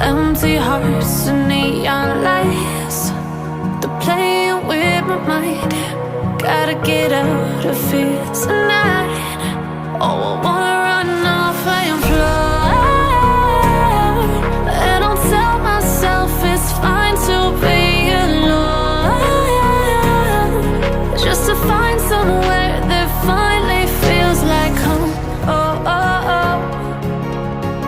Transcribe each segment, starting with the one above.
Empty hearts and neon lights, they're playing with my mind. Gotta get out of here tonight. Oh, I wanna run off and fly. And I'll tell myself it's fine to be alone, just to find somewhere that finally feels like home. Oh, oh, oh.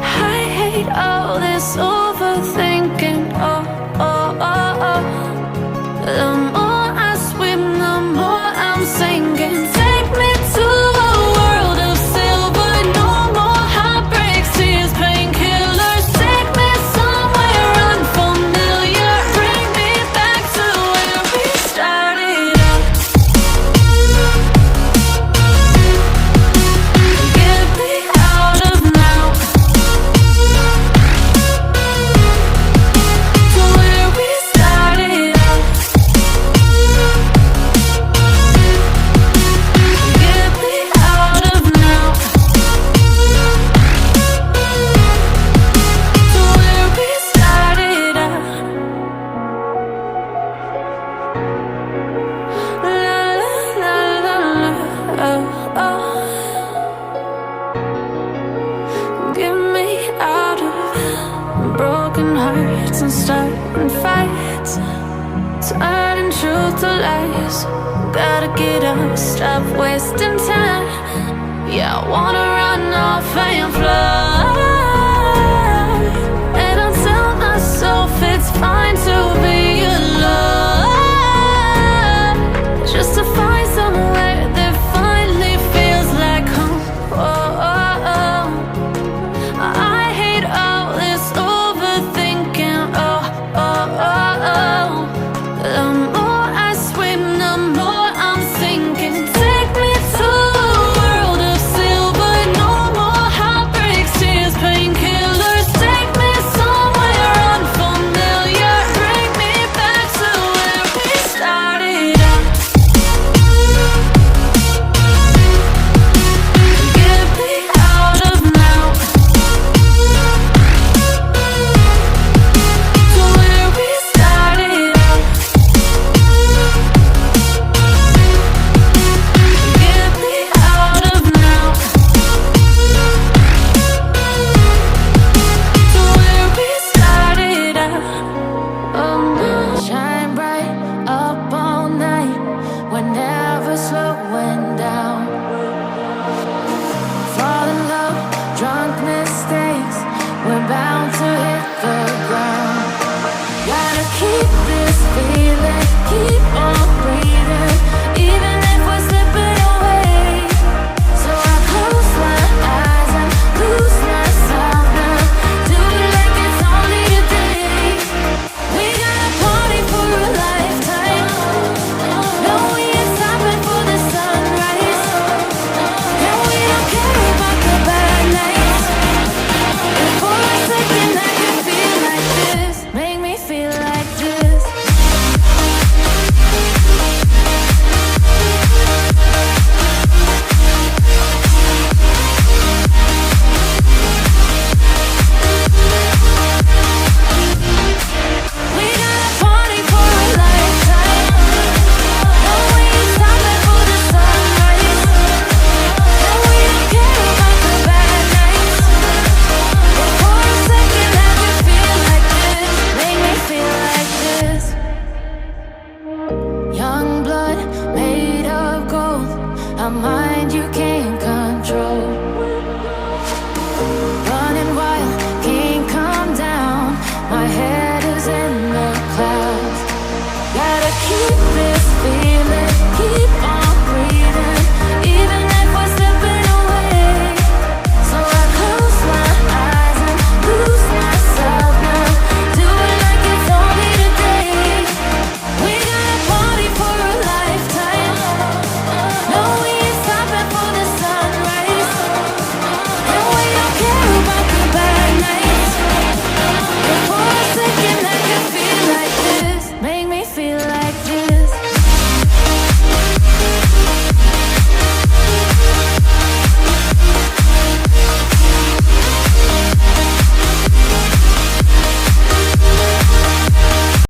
I hate all this overthinking. Oh, oh, oh, oh. The more I swim, the more I'm sinking. Take me to a world of silver. No more heartbreaks, tears, painkillers. Take me somewhere unfamiliar. Bring me back to where we started out. Get me out of now, to where we started out. Get me out of now, to where we started out. La la la la la, oh, oh. Get me out of broken hearts and starting fights, turning truth to lies. Gotta get up, stop wasting time. Yeah, I wanna run off and fly.